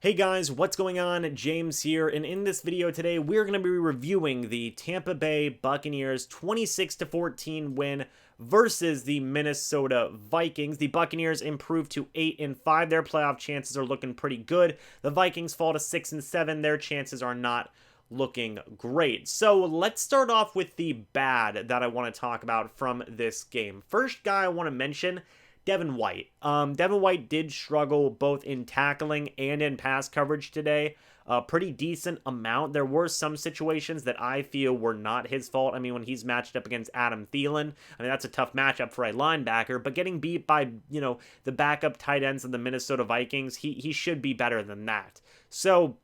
Hey guys, what's going on? James here, and in this video today, we're going to be reviewing the Tampa Bay Buccaneers 26-14 win versus the Minnesota Vikings. The Buccaneers improved to 8-5. Their playoff chances are looking pretty good. The Vikings fall to 6-7. Their chances are not looking great. So let's start off with the bad that I want to talk about from this game. First guy I want to mention, Devin White. Devin White did struggle both in tackling and in pass coverage today. A pretty decent amount. There were some situations that I feel were not his fault. I mean, when he's matched up against Adam Thielen, I mean, that's a tough matchup for a linebacker, but getting beat by, the backup tight ends of the Minnesota Vikings, he should be better than that. So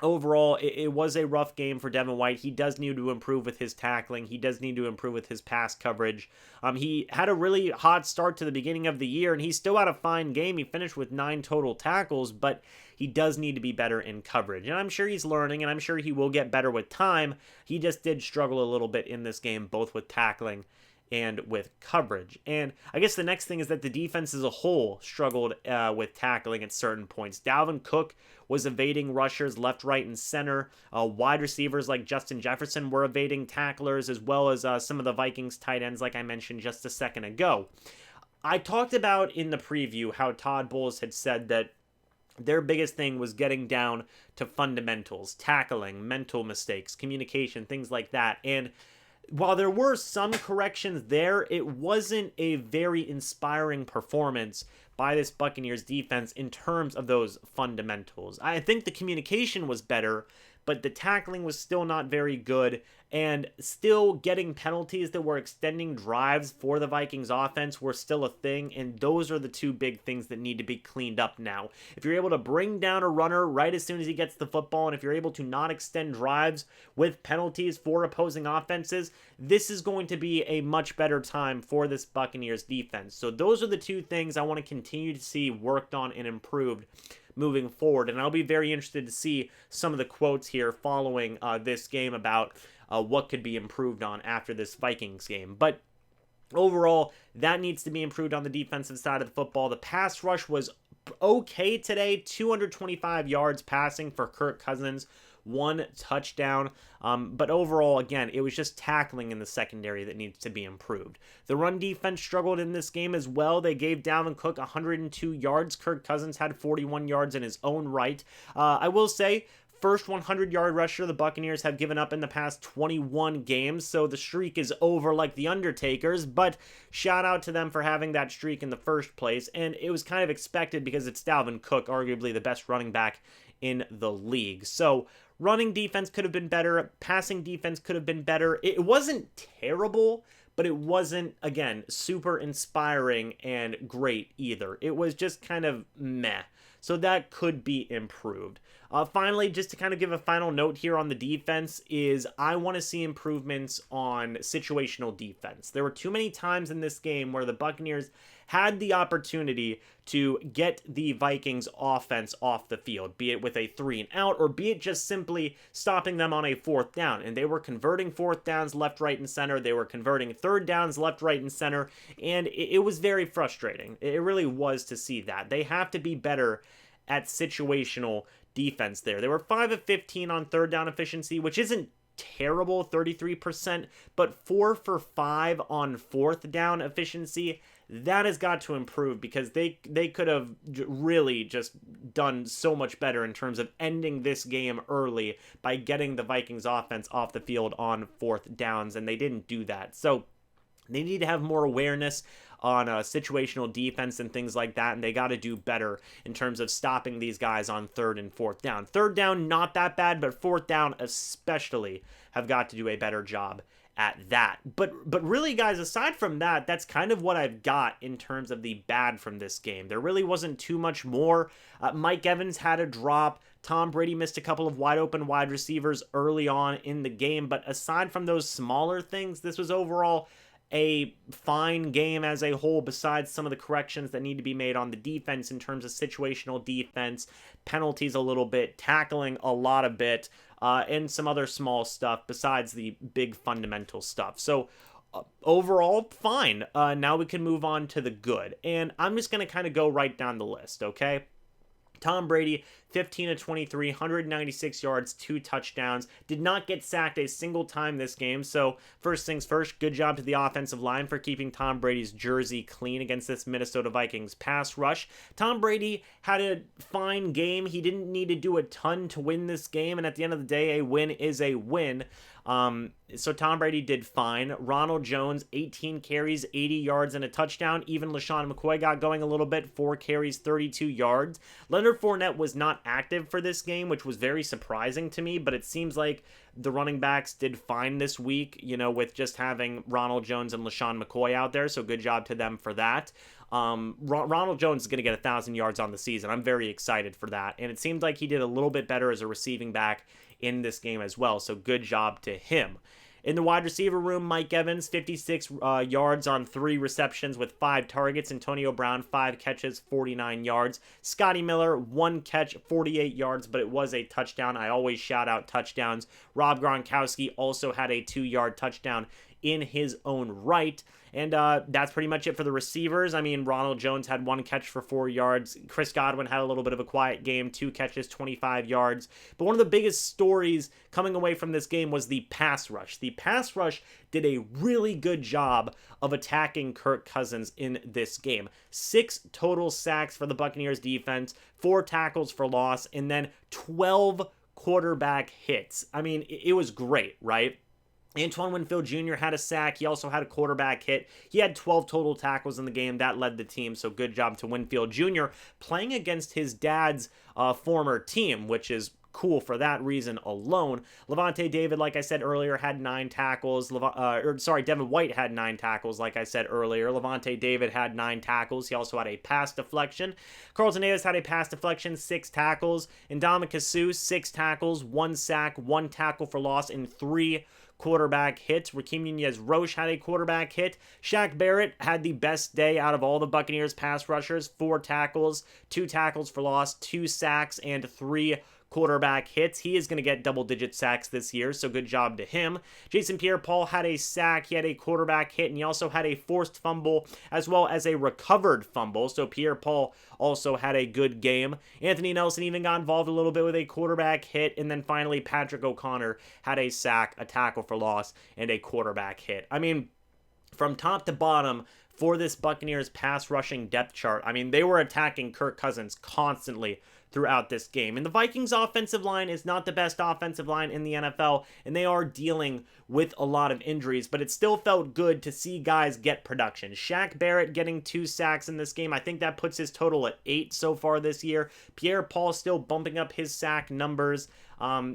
overall, it was a rough game for Devin White. He does need to improve with his tackling. He does need to improve with his pass coverage. He had a really hot start to the beginning of the year, and he still had a fine game. He finished with 9 total tackles, but he does need to be better in coverage. And I'm sure he's learning, and I'm sure he will get better with time. He just did struggle a little bit in this game, both with tackling and with coverage. And I guess the next thing is that the defense as a whole struggled with tackling at certain points. Dalvin Cook was evading rushers left, right, and center. Wide receivers like Justin Jefferson were evading tacklers, as well as some of the Vikings tight ends like I mentioned just a second ago. I talked about in the preview how Todd Bowles had said that their biggest thing was getting down to fundamentals, tackling, mental mistakes, communication, things like that. And while there were some corrections there, it wasn't a very inspiring performance by this Buccaneers defense in terms of those fundamentals. I think the communication was better, but the tackling was still not very good, and still getting penalties that were extending drives for the Vikings offense were still a thing, and those are the two big things that need to be cleaned up now. If you're able to bring down a runner right as soon as he gets the football, and if you're able to not extend drives with penalties for opposing offenses, this is going to be a much better time for this Buccaneers defense. So those are the two things I want to continue to see worked on and improved moving forward. And I'll be very interested to see some of the quotes here following this game about what could be improved on after this Vikings game. But overall, that needs to be improved on the defensive side of the football. The pass rush was okay today, 225 yards passing for Kirk Cousins, 1 touchdown, but overall, again, it was just tackling in the secondary that needs to be improved. The run defense struggled in this game as well. They gave Dalvin Cook 102 yards. Kirk Cousins had 41 yards in his own right. I will say, first 100-yard rusher the Buccaneers have given up in the past 21 games, so the streak is over like the Undertaker's, but shout out to them for having that streak in the first place, and it was kind of expected because it's Dalvin Cook, arguably the best running back in the league. So running defense could have been better. Passing defense could have been better. It wasn't terrible, but it wasn't, again, super inspiring and great either. It was just kind of meh. So that could be improved. Finally, just to kind of give a final note here on the defense is I want to see improvements on situational defense. There were too many times in this game where the Buccaneers had the opportunity to get the Vikings offense off the field, be it with a 3-and-out or be it just simply stopping them on a 4th down. And they were converting 4th downs left, right, and center. They were converting 3rd downs left, right, and center. And it was very frustrating. It really was to see that. They have to be better at situational defense there. They were 5 of 15 on 3rd down efficiency, which isn't terrible, 33%, but 4 for 5 on 4th down efficiency. That has got to improve because they could have really just done so much better in terms of ending this game early by getting the Vikings offense off the field on 4th downs, and they didn't do that. So they need to have more awareness on situational defense and things like that, and they got to do better in terms of stopping these guys on 3rd and 4th down. 3rd down, not that bad, but 4th down especially have got to do a better job at that. But really, guys, aside from that, that's kind of what I've got in terms of the bad from this game. There really wasn't too much more. Mike Evans had a drop. Tom Brady missed a couple of wide open wide receivers early on in the game, but aside from those smaller things, this was overall a fine game as a whole, besides some of the corrections that need to be made on the defense in terms of situational defense, penalties a little bit, tackling a lot of bit, and some other small stuff besides the big fundamental stuff. So overall, fine. Now we can move on to the good. And I'm just going to kind of go right down the list, okay? Tom Brady, 15 of 23, 196 yards, 2 touchdowns. Did not get sacked a single time this game. So first things first, good job to the offensive line for keeping Tom Brady's jersey clean against this Minnesota Vikings pass rush. Tom Brady had a fine game. He didn't need to do a ton to win this game. And at the end of the day, a win is a win. So Tom Brady did fine. Ronald Jones, 18 carries, 80 yards, and a touchdown. Even LeSean McCoy got going a little bit, 4 carries, 32 yards. Leonard Fournette was not active for this game, which was very surprising to me, but it seems like the running backs did fine this week, with just having Ronald Jones and LeSean McCoy out there, so good job to them for that. Ronald Jones is going to get 1,000 yards on the season. I'm very excited for that, and it seemed like he did a little bit better as a receiving back in this game as well, so good job to him. In the wide receiver room, Mike Evans, 56 yards on 3 receptions with 5 targets. Antonio Brown, 5 catches, 49 yards. Scotty Miller, 1 catch, 48 yards, but it was a touchdown. I always shout out touchdowns. Rob Gronkowski also had a 2-yard touchdown in his own right. And that's pretty much it for the receivers. I mean, Ronald Jones had 1 catch for 4 yards. Chris Godwin had a little bit of a quiet game, 2 catches, 25 yards. But one of the biggest stories coming away from this game was the pass rush. The pass rush did a really good job of attacking Kirk Cousins in this game. 6 total sacks for the Buccaneers defense, 4 tackles for loss, and then 12 quarterback hits. I mean, it was great, right? Antoine Winfield Jr. had a sack. He also had a quarterback hit. He had 12 total tackles in the game. That led the team, so good job to Winfield Jr. playing against his dad's former team, which is cool for that reason alone. Levante David, like I said earlier, had 9 tackles. Devin White had 9 tackles, like I said earlier. Levante David had 9 tackles. He also had a pass deflection. Carlton Davis had a pass deflection, 6 tackles. Ndamukong Suh, 6 tackles, 1 sack, 1 tackle for loss, and 3 quarterback hits. Raheem Nunez-Roche had a quarterback hit. Shaq Barrett had the best day out of all the Buccaneers pass rushers. 4 tackles, 2 tackles for loss, 2 sacks, and 3 quarterback hits. He is going to get double-digit sacks this year, so good job to him. Jason Pierre-Paul had a sack, he had a quarterback hit, and he also had a forced fumble as well as a recovered fumble, so Pierre-Paul also had a good game. Anthony Nelson even got involved a little bit with a quarterback hit, and then finally Patrick O'Connor had a sack, a tackle for loss, and a quarterback hit. I mean, from top to bottom, for this Buccaneers pass rushing depth chart, I mean, they were attacking Kirk Cousins constantly throughout this game. And the Vikings offensive line is not the best offensive line in the NFL, and they are dealing with a lot of injuries, but it still felt good to see guys get production. Shaq Barrett getting 2 sacks in this game. I think that puts his total at 8 so far this year. Pierre-Paul still bumping up his sack numbers.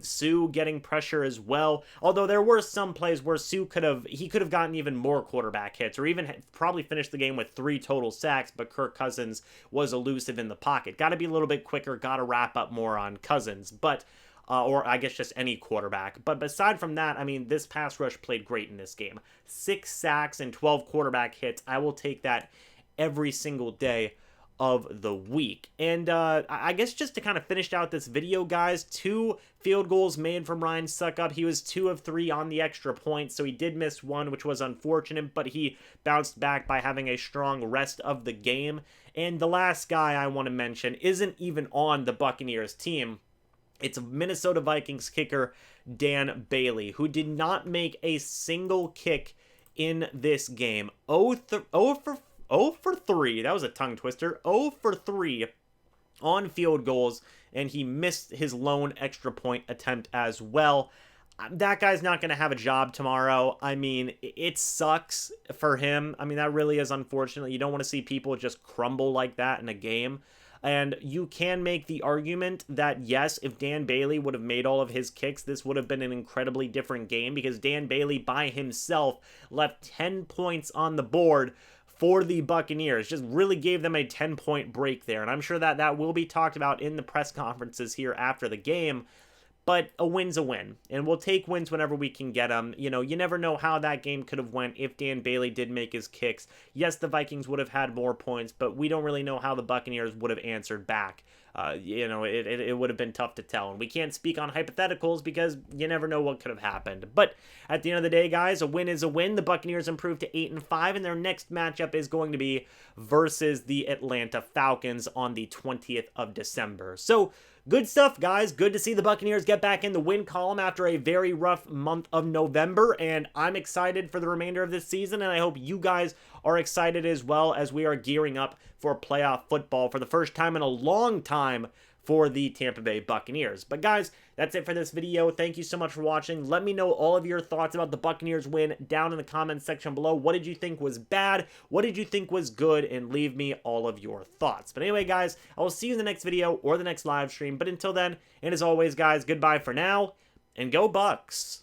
Suh getting pressure as well. Although there were some plays where Suh could have gotten even more quarterback hits, or even probably finished the game with 3 total sacks, but Kirk Cousins was elusive in the pocket. Got to be a little bit quicker, got to wrap up more on Cousins, but or I guess just any quarterback. But aside from that, I mean, this pass rush played great in this game. 6 sacks and 12 quarterback hits. I will take that every single day of the week. And I guess just to kind of finish out this video, guys, 2 field goals made from Ryan Suckup. He was 2 of 3 on the extra point, so he did miss 1, which was unfortunate, but he bounced back by having a strong rest of the game. And the last guy I want to mention isn't even on the Buccaneers team. It's Minnesota Vikings kicker Dan Bailey, who did not make a single kick in this game. 0 for 3. That was a tongue twister. 0 for 3 on field goals, and he missed his lone extra point attempt as well. That guy's not going to have a job tomorrow. I mean, it sucks for him. I mean, that really is unfortunate. You don't want to see people just crumble like that in a game. And you can make the argument that, yes, if Dan Bailey would have made all of his kicks, this would have been an incredibly different game, because Dan Bailey by himself left 10 points on the board for the Buccaneers. Just really gave them a 10-point break there. And I'm sure that will be talked about in the press conferences here after the game. but a win's a win, and we'll take wins whenever we can get them. You know, you never know how that game could have went if Dan Bailey did make his kicks. Yes, the Vikings would have had more points, but we don't really know how the Buccaneers would have answered back. You know, it would have been tough to tell, and we can't speak on hypotheticals because you never know what could have happened. But at the end of the day, guys, a win is a win. The Buccaneers improved to 8-5, and their next matchup is going to be versus the Atlanta Falcons on the 20th of December. So, good stuff, guys. Good to see the Buccaneers get back in the win column after a very rough month of November, and I'm excited for the remainder of this season, and I hope you guys are excited as well as we are gearing up for playoff football for the first time in a long time for the Tampa Bay Buccaneers. But guys, that's it for this video. Thank you so much for watching. Let me know all of your thoughts about the Buccaneers win down in the comments section below. What did you think was bad? What did you think was good? And leave me all of your thoughts. But anyway, guys, I will see you in the next video or the next live stream. But until then, and as always, guys, goodbye for now, and go Bucs.